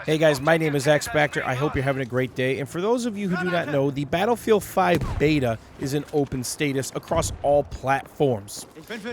Hey guys, my name is X Factor. I hope you're having a great day. And for those of you who do not know, the Battlefield 5 beta is in open status across all platforms.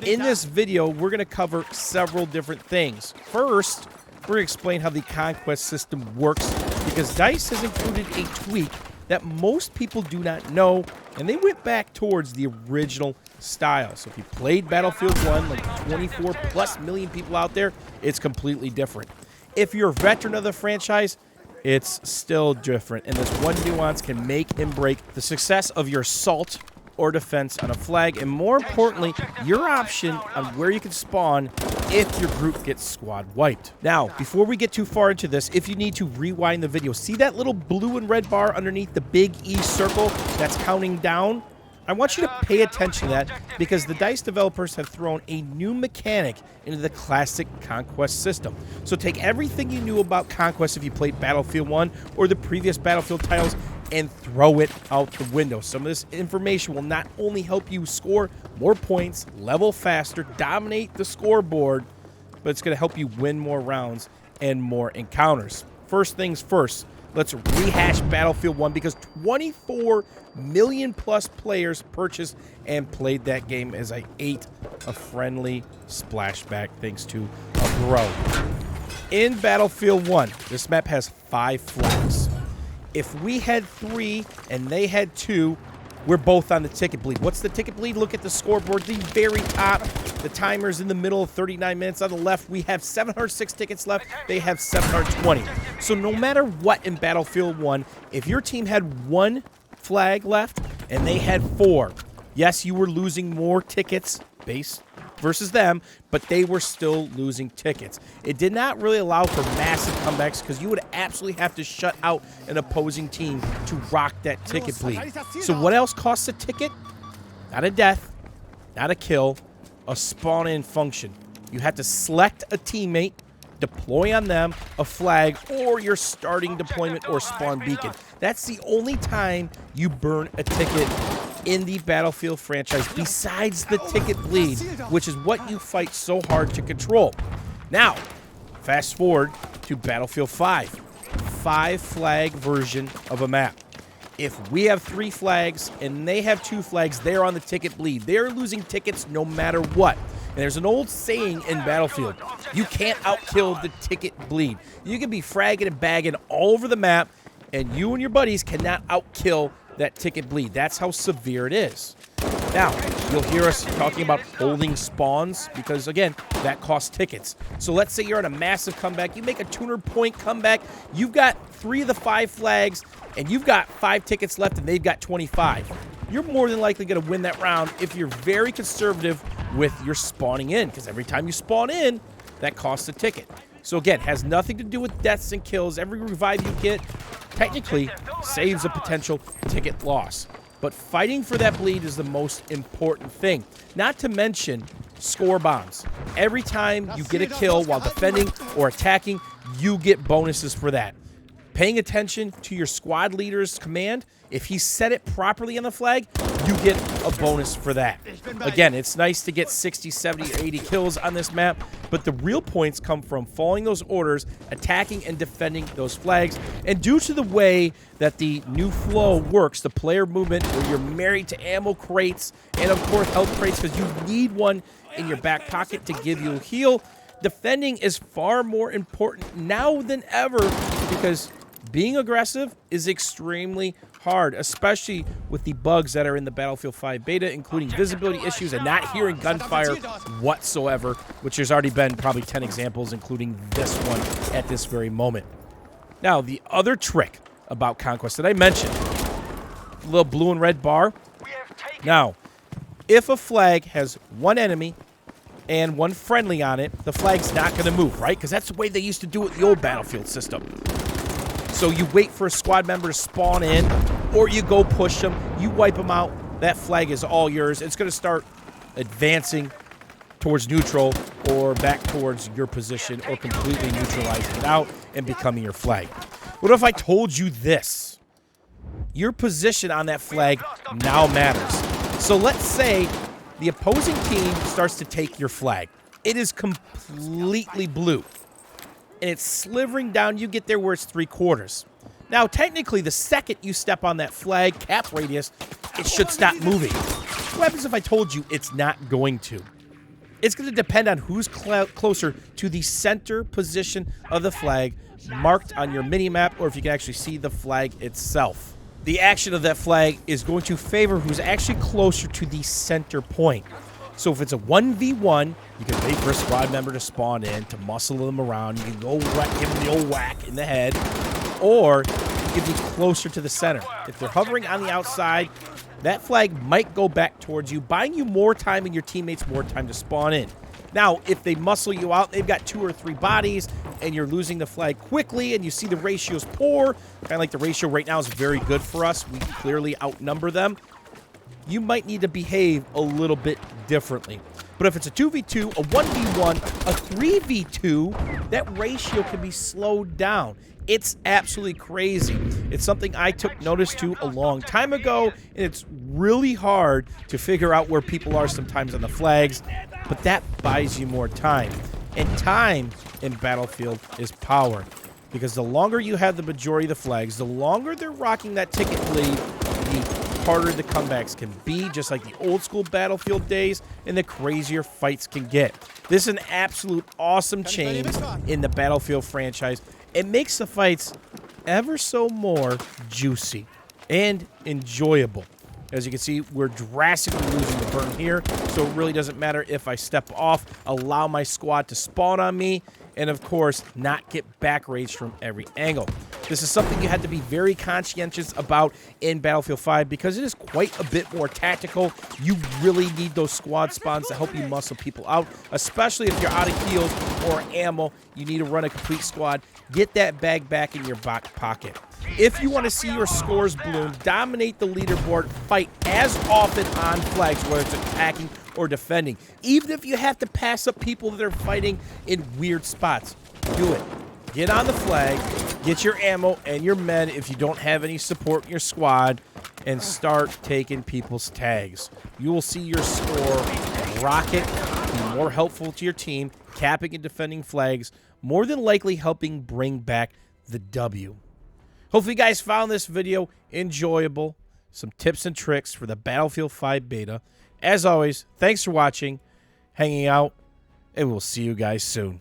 In this video, we're going to cover several different things. First, we're going to explain how the Conquest System works, because DICE has included a tweak that most people do not know, and they went back towards the original style. So if you played Battlefield 1, like 24 plus million people out there, it's completely different. If you're a veteran of the franchise, it's still different, and this one nuance can make and break the success of your assault or defense on a flag, and more importantly, your option on where you can spawn if your group gets squad wiped. Now, before we get too far into this, if you need to rewind the video, see that little blue and red bar underneath the big E circle that's counting down? I want you to pay attention to that, because the DICE developers have thrown a new mechanic into the classic Conquest system. So take everything you knew about Conquest if you played Battlefield 1 or the previous Battlefield titles and throw it out the window. Some of this information will not only help you score more points, level faster, dominate the scoreboard, but it's going to help you win more rounds and more encounters. First things first, let's rehash Battlefield 1, because 24 million plus players purchased and played that game as I ate a friendly splashback thanks to a bro. In Battlefield 1, this map has 5 flags. If we had 3 and they had 2, we're both on the ticket bleed. What's the ticket bleed? Look at the scoreboard, the very top. The timer's in the middle of 39 minutes. On the left, we have 706 tickets left. They have 720. So no matter what in Battlefield 1, if your team had 1 flag left and they had 4, yes, you were losing more tickets base versus them, but they were still losing tickets. It did not really allow for massive comebacks, because you would absolutely have to shut out an opposing team to rock that ticket bleed. So what else costs a ticket? Not a death, not a kill, a spawn-in function. You have to select a teammate, deploy on them a flag, or your starting deployment or spawn beacon. That's the only time you burn a ticket in the Battlefield franchise, besides the ticket bleed, which is what you fight so hard to control. Now, fast forward to Battlefield 5. 5 flag version of a map. If we have 3 flags and they have 2 flags, they're on the ticket bleed. They're losing tickets no matter what. And there's an old saying in Battlefield: you can't outkill the ticket bleed. You can be fragging and bagging all over the map, and you and your buddies cannot outkill that ticket bleed. That's how severe it is. Now, you'll hear us talking about holding spawns, because, again, that costs tickets. So let's say you're on a massive comeback. You make a 200-point comeback. You've got 3 of the 5 flags, and you've got 5 tickets left, and they've got 25. You're more than likely going to win that round if you're very conservative with your spawning in, because every time you spawn in, that costs a ticket. So again, has nothing to do with deaths and kills. Every revive you get technically saves a potential ticket loss. But fighting for that bleed is the most important thing. Not to mention score bombs. Every time you get a kill while defending or attacking, you get bonuses for that. Paying attention to your squad leader's command, if he set it properly on the flag, you get a bonus for that. Again, it's nice to get 60, 70, or 80 kills on this map, but the real points come from following those orders, attacking and defending those flags. And due to the way that the new flow works, the player movement, where you're married to ammo crates and, of course, health crates, because you need one in your back pocket to give you a heal, defending is far more important now than ever, because being aggressive is extremely hard, especially with the bugs that are in the Battlefield 5 beta, including visibility issues and not hearing gunfire whatsoever, which there's already been probably 10 examples, including this one at this very moment. Now, the other trick about Conquest that I mentioned, the little blue and red bar. Now, if a flag has 1 enemy and 1 friendly on it, the flag's not going to move, right? Because that's the way they used to do it in the old Battlefield system. So you wait for a squad member to spawn in, or you go push them, you wipe them out, that flag is all yours. It's going to start advancing towards neutral or back towards your position, or completely neutralizing it out and becoming your flag. What if I told you this? Your position on that flag now matters. So let's say the opposing team starts to take your flag. It is completely blue. and it's slivering down. You get there where it's 3/4. Now, technically, the second you step on that flag cap radius, it should stop moving. What happens if I told you it's not going to? It's going to depend on who's closer to the center position of the flag marked on your mini-map, or if you can actually see the flag itself. The action of that flag is going to favor who's actually closer to the center point. So if it's a 1v1, you can wait for a squad member to spawn in, to muscle them around. You can go give them the old whack in the head, or you can be closer to the center. If they're hovering on the outside, that flag might go back towards you, buying you more time and your teammates more time to spawn in. Now, if they muscle you out, they've got 2 or 3 bodies, and you're losing the flag quickly, and you see the ratio's poor, kind of like the ratio right now is very good for us. We clearly outnumber them. You might need to behave a little bit differently. But if it's a 2v2, a 1v1, a 3v2, that ratio can be slowed down. It's absolutely crazy. It's something I took notice to a long time ago, and it's really hard to figure out where people are sometimes on the flags, but that buys you more time. And time in Battlefield is power, because the longer you have the majority of the flags, the longer they're rocking that ticket lead, the harder the comebacks can be, just like the old school Battlefield days, and the crazier fights can get. This is an absolute awesome change in the Battlefield franchise. It makes the fights ever so more juicy and enjoyable. As you can see, we're drastically losing the burn here, so it really doesn't matter if I step off, allow my squad to spawn on me, and of course, not get back raged from every angle. This is something you have to be very conscientious about in Battlefield 5 because it is quite a bit more tactical. You really need those squad spawns to help you muscle people out, especially if you're out of heals or ammo. You need to run a complete squad. Get that bag back in your back pocket. If you want to see your scores bloom, dominate the leaderboard, fight as often on flags, whether it's attacking or defending. Even if you have to pass up people that are fighting in weird spots, do it. Get on the flag, get your ammo and your med if you don't have any support in your squad, and start taking people's tags. You will see your score rocket, be more helpful to your team, capping and defending flags, more than likely helping bring back the W. Hopefully you guys found this video enjoyable. Some tips and tricks for the Battlefield 5 beta. As always, thanks for watching, hanging out, and we'll see you guys soon.